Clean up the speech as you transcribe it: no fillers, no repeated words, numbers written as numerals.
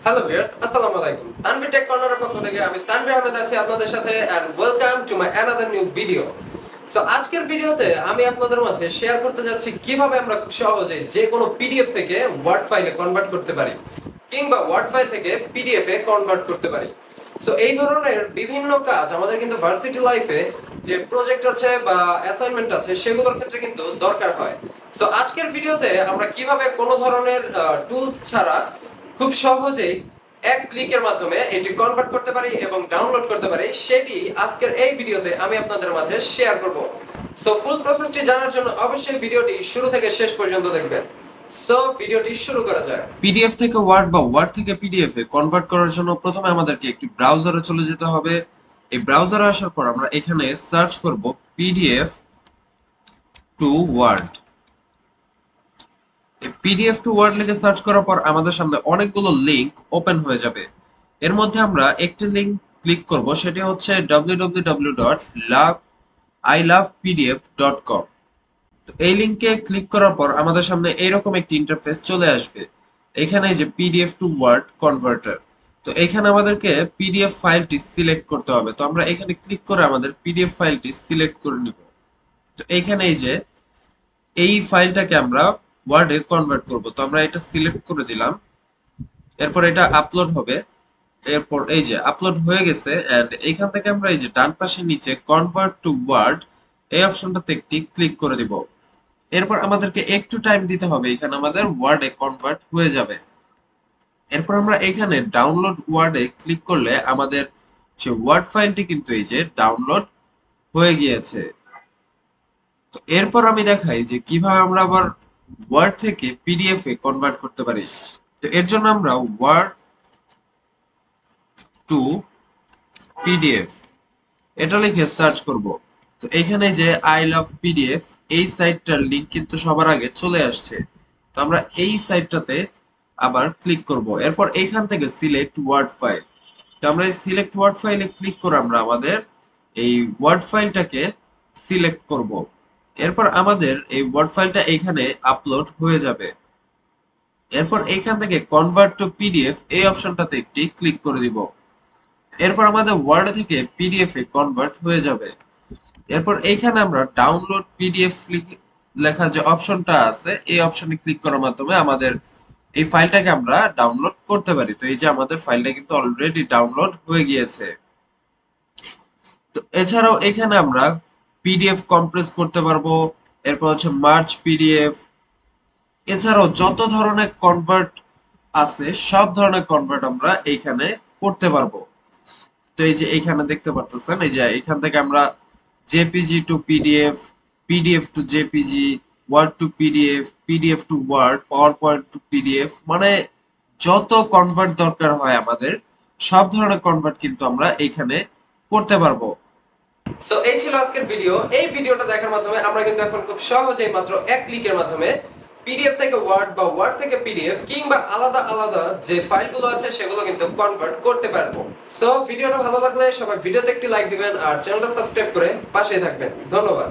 Hello viewers, আসসালামু আলাইকুম। Tanvir take কর্নারের পক্ষ থেকে আমি তানভীর আহমেদ আছি আপনাদের সাথে and welcome to my another new video. So আজকের ভিডিওতে আমি আপনাদের মাঝে শেয়ার করতে যাচ্ছি কিভাবে আমরা খুব সহজে যে কোনো পিডিএফ থেকে ওয়ার্ড ফাইলে কনভার্ট করতে পারি কিংবা ওয়ার্ড ফাইল থেকে পিডিএফ এ কনভার্ট করতে পারি। সো এই ধরনের বিভিন্ন কাজ আমাদের কিন্তু ভার্সিটি লাইফে যে প্রজেক্ট আছে বা অ্যাসাইনমেন্ট আছে সেগুলোর ক্ষেত্রে কিন্তু দরকার হয়। সো আজকের ভিডিওতে আমরা কিভাবে কোনো ধরনের টুলস ছাড়া খুব সহজেই এক ক্লিকের মাধ্যমে এটি কনভার্ট করতে পারি এবং ডাউনলোড করতে পারি সেটি আজকের এই ভিডিওতে আমি আপনাদের মাঝে শেয়ার করব। সো ফুল প্রসেসটি জানার জন্য অবশ্যই ভিডিওটি শুরু থেকে শেষ পর্যন্ত দেখবেন। সো ভিডিওটি শুরু করা যাক। পিডিএফ থেকে ওয়ার্ড বা ওয়ার্ড থেকে পিডিএফ এ কনভার্ট করার জন্য প্রথমে আমাদেরকে একটি ব্রাউজারে চলে যেতে হবে। এই ব্রাউজারে আসার পর আমরা এখানে সার্চ করব PDF to word. PDF to word লিখে সার্চ করার পর আমাদের সামনে অনেকগুলো লিংক ওপেন হয়ে যাবে। এর মধ্যে আমরা একটি লিংক ক্লিক করব, সেটি হচ্ছে www.ilovepdf.com। তো এই লিংকে ক্লিক করার পর আমাদের সামনে এইরকম একটি ইন্টারফেস চলে আসবে। এখানে যে পিডিএফ টু ওয়ার্ড কনভার্টার, তো এখানে আমাদেরকে পিডিএফ ফাইলটি সিলেক্ট করতে হবে। তো আমরা এখানে ক্লিক করে আমাদের পিডিএফ ফাইলটি সিলেক্ট করে নিব। তো এখানে এই ফাইলটাকে আমরা ওয়ার্ডে কনভার্ট করব। তো আমরা এটা সিলেক্ট করে দিলাম, এরপর এটা আপলোড হবে। এরপর এই যে আপলোড হয়ে গেছে এন্ড এইখান থেকে আমরা এই যে ডান পাশে নিচে কনভার্ট টু ওয়ার্ড এই অপশনটাতে একটি ক্লিক করে দিব। এরপর আমাদেরকে একটু টাইম দিতে হবে, এখানে আমাদের ওয়ার্ডে কনভার্ট হয়ে যাবে। এরপর আমরা এখানে ডাউনলোড ওয়ার্ডে ক্লিক করলে আমাদের যে ওয়ার্ড ফাইলটি কিন্তু এই যে ডাউনলোড হয়ে গিয়েছে। তো এরপর আমি দেখাই যে কিভাবে আমরা আবার ওয়ার্ড থেকে পিডিএফ এ কনভার্ট করতে পারি। তো এর জন্য আমরা ওয়ার্ড টু পিডিএফ এটা লিখে সার্চ করব। তো এখানে যে আই লাভ পিডিএফ এই সাইটটার লিংক কিন্তু সবার আগে চলে আসছে। তো আমরা এই সাইটটাতে আবার ক্লিক করব। এরপর এখান থেকে সিলেক্ট ওয়ার্ড ফাইল। তো আমরা এই সিলেক্ট ওয়ার্ড ফাইলে ক্লিক করে আমরা আমাদের এই ওয়ার্ড ফাইলটাকে সিলেক্ট করব। এরপর আমাদের এই ওয়ার্ড ফাইলটা এখানে আপলোড হয়ে যাবে। এরপর এখান থেকে কনভার্ট টু পিডিএফ এই অপশনটাতে একটি ক্লিক করে দিব। এরপর আমাদের ওয়ার্ড থেকে পিডিএফ এ কনভার্ট হয়ে যাবে। এরপর এইখানে আমরা ডাউনলোড পিডিএফ লেখা যে অপশনটা আছে এই অপশনে ক্লিক করার মাধ্যমে আমাদের এই ফাইলটাকে আমরা ডাউনলোড করতে পারি। তো এই যে আমাদের ফাইলটা কিন্তু অলরেডি ডাউনলোড হয়ে গিয়েছে। তো এছাড়াও এখানে আমরা পিডিএফ কম্প্রেস করতে পারবো, এরপর হচ্ছে মার্জ পিডিএফ, এছাড়াও যত ধরনের কনভার্ট আছে সব ধরনের কনভার্ট আমরা এইখানে করতে পারবো। তো এই যে এইখানে দেখতে পারতেছেন এই যে এখান থেকে আমরা JPG to PDF, PDF to JPG, word to PDF, PDF to word, PowerPoint to PDF, মানে যত কনভার্ট দরকার হয় আমাদের সব ধরনের কনভার্ট কিন্তু আমরা এখানে করতে পারবো। সো এই ছিল আজকের ভিডিও। এই ভিডিওটা দেখার মাধ্যমে আমরা কিন্তু এখন খুব সহজেই মাত্র এক ক্লিকের মাধ্যমে পিডিএফ থেকে ওয়ার্ড বা ওয়ার্ড থেকে পিডিএফ কিংবা আলাদা আলাদা যে ফাইলগুলো আছে সেগুলো কিন্তু কনভার্ট করতে পারবো। সো ভিডিওটা ভালো লাগলে সবাই ভিডিওতে একটি লাইক দিবেন আর চ্যানেলটা সাবস্ক্রাইব করে পাশেই থাকবেন। ধন্যবাদ।